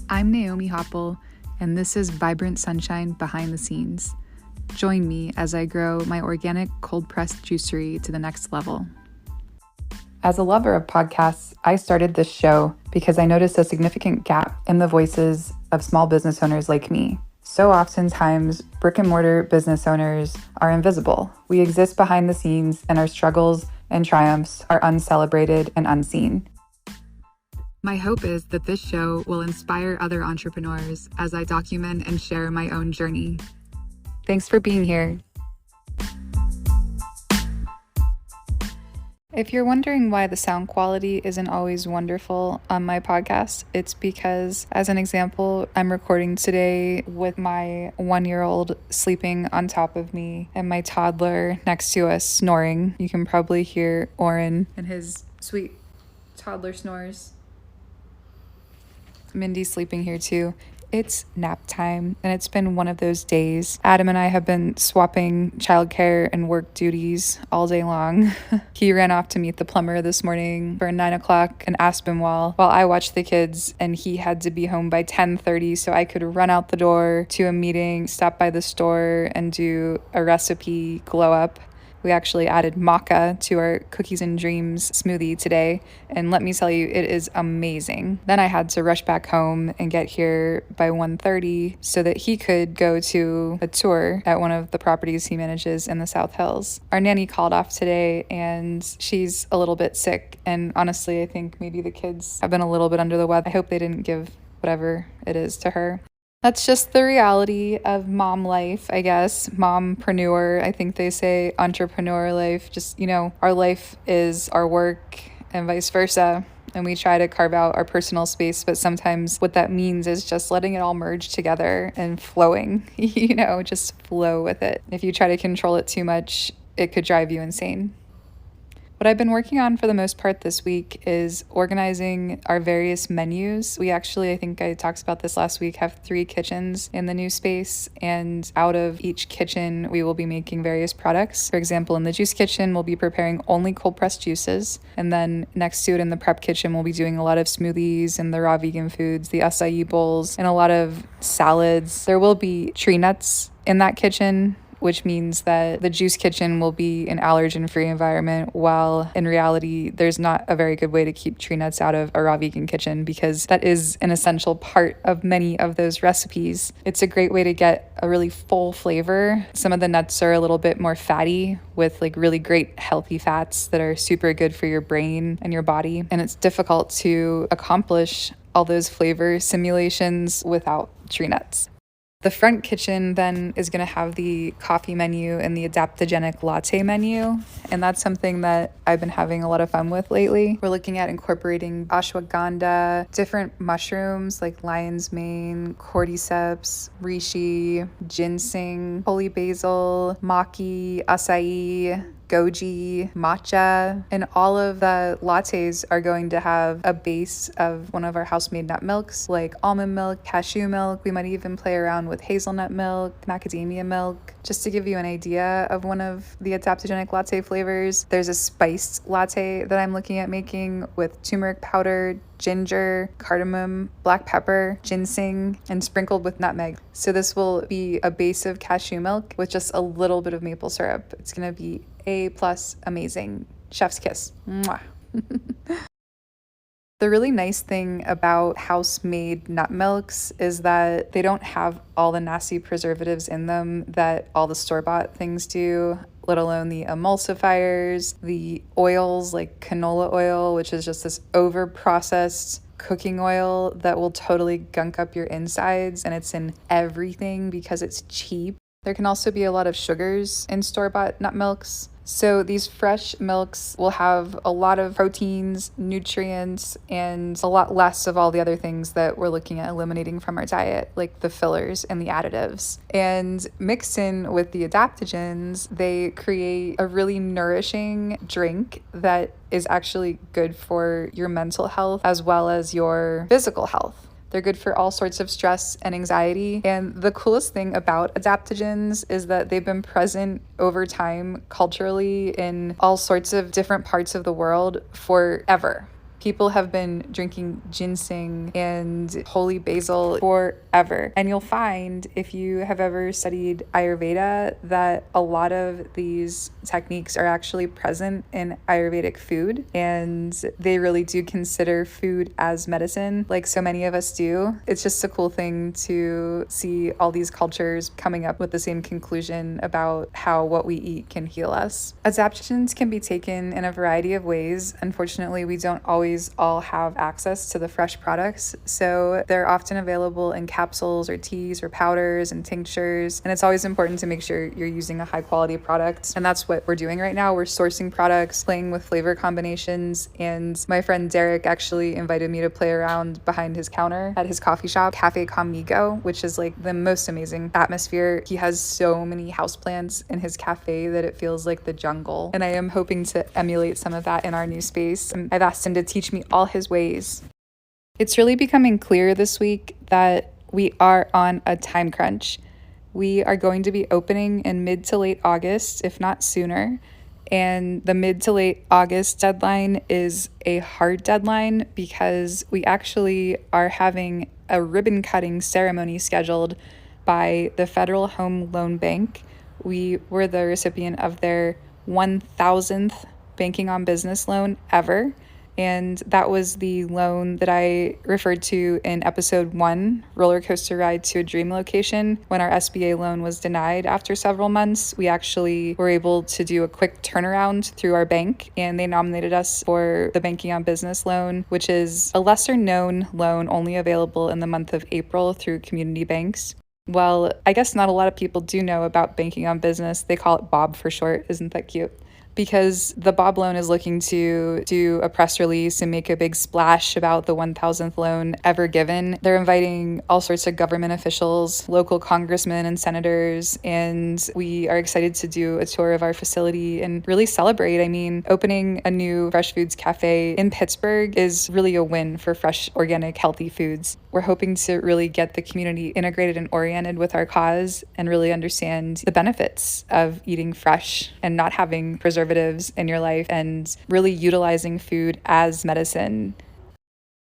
I'm Naomi Hoppel, and this is Vibrant Sunshine Behind the Scenes. Join me as I grow my organic cold-pressed juicery to the next level. As a lover of podcasts, I started this show because I noticed a significant gap in the voices of small business owners like me. So oftentimes, brick and mortar business owners are invisible. We exist behind the scenes, and our struggles and triumphs are uncelebrated and unseen. My hope is that this show will inspire other entrepreneurs as I document and share my own journey. Thanks for being here. If you're wondering why the sound quality isn't always wonderful on my podcast, it's because, as an example, I'm recording today with my 1-year-old sleeping on top of me and my toddler next to us snoring. You can probably hear Oren and his sweet toddler snores. Mindy's sleeping here too. It's nap time, and it's been one of those days. Adam and I have been swapping childcare and work duties all day long. He ran off to meet the plumber this morning for 9 o'clock in Aspinwall while I watched the kids, and he had to be home by 10:30 so I could run out the door to a meeting, stop by the store, and do a recipe glow up. We actually added maca to our Cookies and Dreams smoothie today, and let me tell you, it is amazing. Then I had to rush back home and get here by 1:30 so that he could go to a tour at one of the properties he manages in the South Hills. Our nanny called off today, and she's a little bit sick, and honestly, I think maybe the kids have been a little bit under the weather. I hope they didn't give whatever it is to her. That's just the reality of mom life, I guess. Mompreneur, I think they say entrepreneur life. Just, our life is our work and vice versa. And we try to carve out our personal space, but sometimes what that means is just letting it all merge together and flowing, just flow with it. If you try to control it too much, it could drive you insane. What I've been working on for the most part this week is organizing our various menus. We actually, I think I talked about this last week, have 3 kitchens in the new space, and out of each kitchen, we will be making various products. For example, in the juice kitchen, we'll be preparing only cold pressed juices, and then next to it in the prep kitchen, we'll be doing a lot of smoothies and the raw vegan foods, the acai bowls, and a lot of salads. There will be tree nuts in that kitchen, which means that the juice kitchen will be an allergen-free environment, while in reality, there's not a very good way to keep tree nuts out of a raw vegan kitchen because that is an essential part of many of those recipes. It's a great way to get a really full flavor. Some of the nuts are a little bit more fatty with really great healthy fats that are super good for your brain and your body, and it's difficult to accomplish all those flavor simulations without tree nuts. The front kitchen then is going to have the coffee menu and the adaptogenic latte menu, and that's something that I've been having a lot of fun with lately. We're looking at incorporating ashwagandha, different mushrooms like lion's mane, cordyceps, reishi, ginseng, holy basil, maki, acai, goji, matcha, and all of the lattes are going to have a base of one of our house-made nut milks like almond milk, cashew milk. We might even play around with hazelnut milk, macadamia milk. Just to give you an idea of one of the adaptogenic latte flavors, there's a spiced latte that I'm looking at making with turmeric powder, ginger, cardamom, black pepper, ginseng, and sprinkled with nutmeg. So this will be a base of cashew milk with just a little bit of maple syrup. It's going to be A+ amazing. Chef's kiss. Mwah. The really nice thing about house-made nut milks is that they don't have all the nasty preservatives in them that all the store-bought things do, let alone the emulsifiers, the oils like canola oil, which is just this over-processed cooking oil that will totally gunk up your insides, and it's in everything because it's cheap. There can also be a lot of sugars in store-bought nut milks. So these fresh milks will have a lot of proteins, nutrients, and a lot less of all the other things that we're looking at eliminating from our diet, like the fillers and the additives. And mixed in with the adaptogens, they create a really nourishing drink that is actually good for your mental health as well as your physical health. They're good for all sorts of stress and anxiety. And the coolest thing about adaptogens is that they've been present over time culturally in all sorts of different parts of the world forever. People have been drinking ginseng and holy basil forever. And you'll find, if you have ever studied Ayurveda, that a lot of these techniques are actually present in Ayurvedic food. And they really do consider food as medicine, like so many of us do. It's just a cool thing to see all these cultures coming up with the same conclusion about how what we eat can heal us. Adaptogens can be taken in a variety of ways. Unfortunately, we don't always all have access to the fresh products, so they're often available in capsules or teas or powders and tinctures, and it's always important to make sure you're using a high quality product, and that's what we're doing right now. We're sourcing products, playing with flavor combinations, and my friend Derek actually invited me to play around behind his counter at his coffee shop, Cafe Conmigo, which is like the most amazing atmosphere. He has so many houseplants in his cafe that it feels like the jungle, and I am hoping to emulate some of that in our new space. I've asked him to teach me all his ways. It's really becoming clear this week that we are on a time crunch. We are going to be opening in mid to late August, if not sooner. And the mid to late August deadline is a hard deadline because we actually are having a ribbon cutting ceremony scheduled by the Federal Home Loan Bank. We were the recipient of their 1,000th Banking on Business loan ever. And that was the loan that I referred to in episode 1, Roller Coaster Ride to a Dream Location. When our SBA loan was denied after several months, we actually were able to do a quick turnaround through our bank, and they nominated us for the Banking on Business loan, which is a lesser known loan only available in the month of April through community banks. Well, I guess not a lot of people do know about Banking on Business. They call it BOB for short. Isn't that cute? Because the Bob loan is looking to do a press release and make a big splash about the 1,000th loan ever given. They're inviting all sorts of government officials, local congressmen and senators, and we are excited to do a tour of our facility and really celebrate. I mean, opening a new fresh foods cafe in Pittsburgh is really a win for fresh, organic, healthy foods. We're hoping to really get the community integrated and oriented with our cause and really understand the benefits of eating fresh and not having preservatives in your life and really utilizing food as medicine.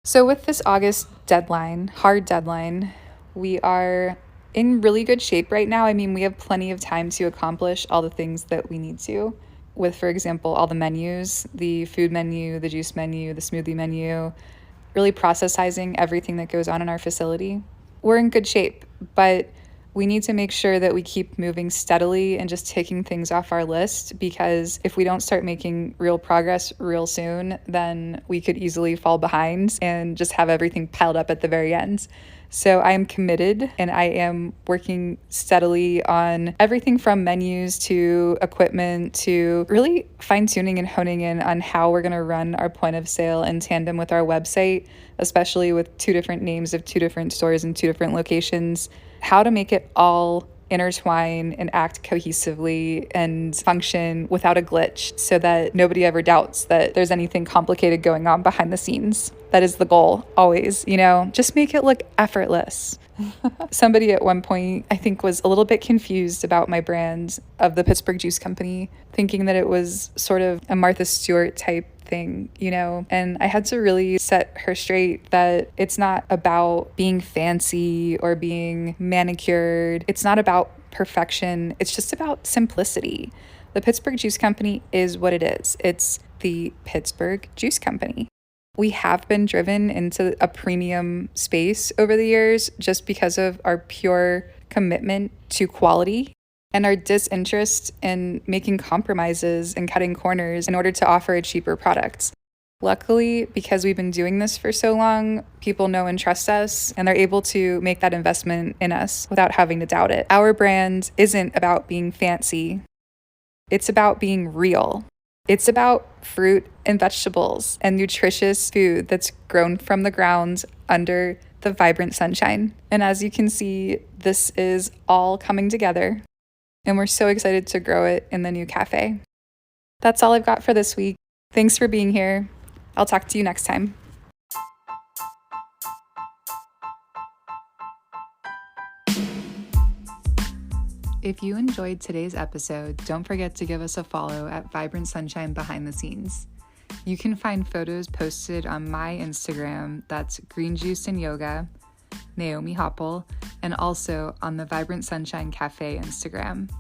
So with this August deadline, hard deadline, we are in really good shape right now. I mean, we have plenty of time to accomplish all the things that we need to with, for example, all the menus, the food menu, the juice menu, the smoothie menu, really processing everything that goes on in our facility. We're in good shape, but we need to make sure that we keep moving steadily and just taking things off our list, because if we don't start making real progress real soon, then we could easily fall behind and just have everything piled up at the very end. So I am committed and I am working steadily on everything from menus to equipment to really fine-tuning and honing in on how we're going to run our point of sale in tandem with our website, especially with 2 different names of 2 different stores in 2 different locations, how to make it all intertwine and act cohesively and function without a glitch so that nobody ever doubts that there's anything complicated going on behind the scenes. That is the goal, always, just make it look effortless. Somebody at one point, I think, was a little bit confused about my brand of the Pittsburgh Juice Company, thinking that it was sort of a Martha Stewart type thing, and I had to really set her straight that it's not about being fancy or being manicured. It's not about perfection. It's just about simplicity. The Pittsburgh Juice Company is what it is. It's the Pittsburgh Juice Company. We have been driven into a premium space over the years just because of our pure commitment to quality and our disinterest in making compromises and cutting corners in order to offer a cheaper product. Luckily, because we've been doing this for so long, people know and trust us, and they're able to make that investment in us without having to doubt it. Our brand isn't about being fancy. It's about being real. It's about fruit and vegetables and nutritious food that's grown from the ground under the vibrant sunshine. And as you can see, this is all coming together, and we're so excited to grow it in the new cafe. That's all I've got for this week. Thanks for being here. I'll talk to you next time. If you enjoyed today's episode, don't forget to give us a follow at Vibrant Sunshine Behind the Scenes. You can find photos posted on my Instagram, that's Green Juice and Yoga, Naomi Hopple, and also on the Vibrant Sunshine Cafe Instagram.